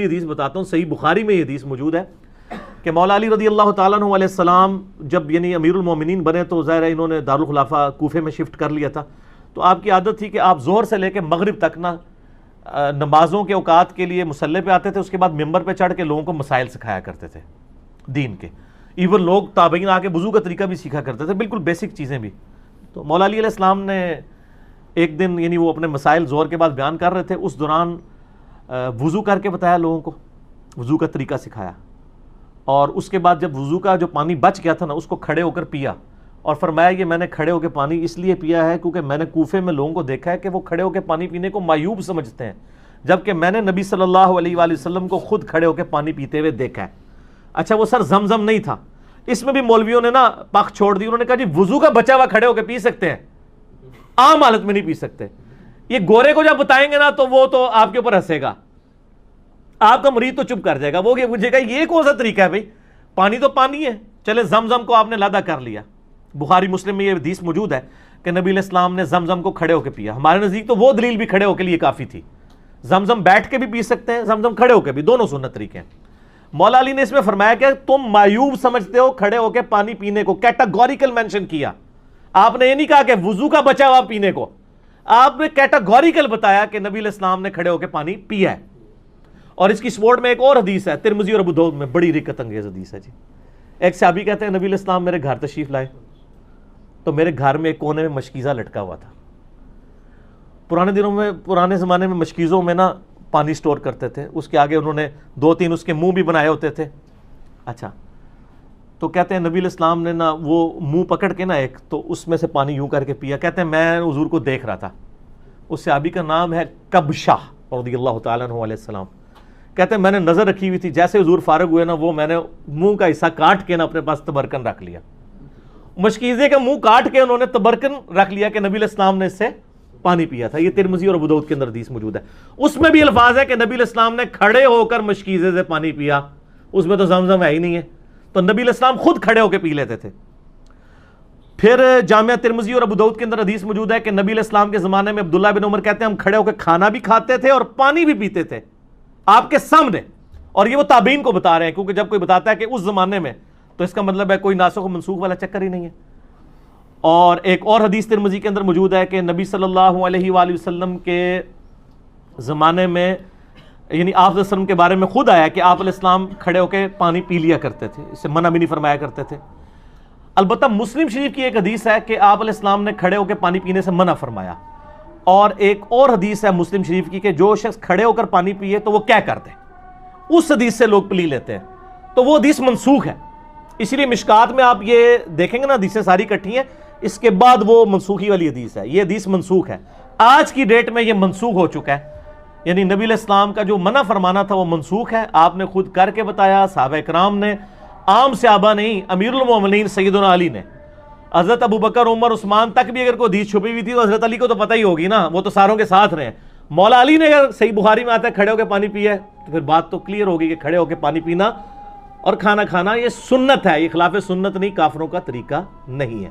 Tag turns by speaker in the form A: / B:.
A: حدیث بتاتا ہوں، صحیح بخاری میں یہ حدیث موجود ہے کہ مولا علی رضی اللہ تعالیٰ عنہ علیہ السلام جب یعنی امیر المومنین بنے تو ظاہر ہے انہوں نے دارالخلافہ کوفے میں شفٹ کر لیا تھا، تو آپ کی عادت تھی کہ آپ ظہر سے لے کے مغرب تک نا نمازوں کے اوقات کے لیے مصلی پہ آتے تھے، اس کے بعد ممبر پہ چڑھ کے لوگوں کو مسائل سکھایا کرتے تھے دین کے، ایون لوگ تابعین آ کے وضو کا طریقہ بھی سیکھا کرتے تھے، بالکل بیسک چیزیں بھی۔ تو مولا علی علیہ السلام نے ایک دن یعنی وہ اپنے مسائل ظہر کے بعد بیان کر رہے تھے، اس دوران وضو کر کے بتایا لوگوں کو، وضو کا طریقہ سکھایا، اور اس کے بعد جب وضو کا جو پانی بچ گیا تھا نا اس کو کھڑے ہو کر پیا، اور فرمایا یہ میں نے کھڑے ہو کے پانی اس لیے پیا ہے کیونکہ میں نے کوفے میں لوگوں کو دیکھا ہے کہ وہ کھڑے ہو کے پانی پینے کو معیوب سمجھتے ہیں، جبکہ میں نے نبی صلی اللہ علیہ وآلہ وسلم کو خود کھڑے ہو کے پانی پیتے ہوئے دیکھا ہے۔ اچھا وہ سر زمزم نہیں تھا، اس میں بھی مولویوں نے نا پاک چھوڑ دی، انہوں نے کہا جی وضو کا بچا ہوا کھڑے ہو کے پی سکتے ہیں، عام حالت میں نہیں پی سکتے۔ یہ گورے کو جب بتائیں گے نا تو وہ تو آپ کے اوپر ہنسے گا، آپ کا مرید تو چپ کر جائے گا، وہ مجھے کہا یہ کون سا طریقہ ہے بھائی، پانی تو پانی ہے، چلے زمزم کو آپ نے لادا کر لیا۔ بخاری مسلم میں یہ حدیث موجود ہے کہ نبی علیہ السلام نے زمزم کو کھڑے ہو کے پیا۔ ہمارے نزدیک تو وہ دلیل بھی کھڑے ہو کے لیے کافی تھی، زمزم بیٹھ کے بھی پی سکتے ہیں، زمزم کھڑے ہو کے بھی، دونوں سنت طریقے ہیں۔ مولا علی نے اس میں فرمایا کہ تم معیوب سمجھتے ہو کھڑے ہو کے پانی پینے کو، کیٹاگوریکل مینشن کیا، آپ نے یہ نہیں کہا کہ وضو کا بچا ہوا پینے کو، آپ نے کیٹاگوریکل بتایا کہ نبی علیہ السلام نے کھڑے ہو کے پانی پیا ہے۔ اور اس کی سپورٹ میں ایک اور حدیث ہے ترمذی اور ابو داؤد میں، بڑی رکت انگیز حدیث ہے جی۔ ایک صحابی کہتے ہیں نبی علیہ السلام میرے گھر تشریف لائے تو میرے گھر میں ایک کونے میں مشکیزہ لٹکا ہوا تھا۔ پرانے زمانے میں مشکیزوں میں نا پانی سٹور کرتے تھے، اس کے آگے انہوں نے 2-3 اس کے منہ بھی بنائے ہوتے تھے۔ اچھا تو کہتے ہیں نبی علیہ السلام نے نا وہ منہ پکڑ کے نا ایک تو اس میں سے پانی یوں کر کے پیا۔ کہتے ہیں میں حضور کو دیکھ رہا تھا، اس صحابی کا نام ہے کبشہ رضی اللہ تعالیٰ عنہ علیہ السلام۔ کہتے ہیں میں نے نظر رکھی ہوئی تھی، جیسے حضور فارغ ہوئے نا وہ میں نے منہ کا حصہ کاٹ کے نا اپنے پاس تبرکن رکھ لیا، مشکیزے کا منہ کاٹ کے انہوں نے تبرکن رکھ لیا کہ نبی علیہ السلام نے اس سے پانی پیا تھا۔ یہ ترمذی اور ابو داؤد کے اندر حدیث موجود ہے، اس میں بھی الفاظ ہے کہ نبی علیہ السلام نے کھڑے ہو کر مشکیزے سے پانی پیا، اس میں تو زمزم ہے ہی نہیں ہے، تو نبی علیہ السلام خود کھڑے ہو کے پی لیتے تھے۔ پھر جامعہ ترمذی اور ابو داؤد کے اندر حدیث موجود ہے کہ نبی علیہ السلام کے زمانے میں عبداللہ بن عمر کہتے ہیں ہم کھڑے ہو کے کھانا بھی کھاتے تھے اور پانی بھی پیتے تھے آپ کے سامنے، اور یہ وہ تابعین کو بتا رہے ہیں، کیونکہ جب کوئی بتاتا ہے کہ اس زمانے میں تو اس کا مطلب ہے کوئی ناسخ و منسوخ والا چکر ہی نہیں ہے۔ اور ایک اور حدیث ترمذی کے اندر موجود ہے کہ نبی صلی اللہ علیہ وآلہ وسلم کے زمانے میں یعنی آپ علیہ وسلم کے بارے میں خود آیا کہ آپ علیہ السلام کھڑے ہو کے پانی پی لیا کرتے تھے، اسے منع بھی نہیں فرمایا کرتے تھے۔ البتہ مسلم شریف کی ایک حدیث ہے کہ آپ علیہ السلام نے کھڑے ہو کے پانی پینے سے منع فرمایا، اور ایک اور حدیث ہے مسلم شریف کی کہ جو شخص کھڑے ہو کر پانی پیے تو وہ کیا کر دے، اس حدیث سے لوگ پلی لیتے ہیں، تو وہ حدیث منسوخ ہے۔ اس لیے مشکات میں آپ یہ دیکھیں گے نا حدیثیں ساری اکٹھی ہیں، اس کے بعد وہ منسوخی والی حدیث ہے، یہ حدیث منسوخ ہے، آج کی ڈیٹ میں یہ منسوخ ہو چکا ہے، یعنی نبی علیہ السلام کا جو منع فرمانا تھا وہ منسوخ ہے، آپ نے خود کر کے بتایا، صحابہ کرام نے، عام صحابہ نہیں، امیر المومنین سیدنا علی نے، حضرت ابو بکر عمر عثمان تک بھی اگر کوئی حدیث چھپی ہوئی تھی تو حضرت علی کو تو پتہ ہی ہوگی نا، وہ تو ساروں کے ساتھ رہے ہیں۔ مولا علی نے اگر صحیح بخاری میں آتا ہے کھڑے ہو کے پانی پیا ہے تو پھر بات تو کلیئر ہوگی کہ کھڑے ہو کے پانی پینا اور کھانا کھانا یہ سنت ہے، یہ خلاف سنت نہیں، کافروں کا طریقہ نہیں ہے۔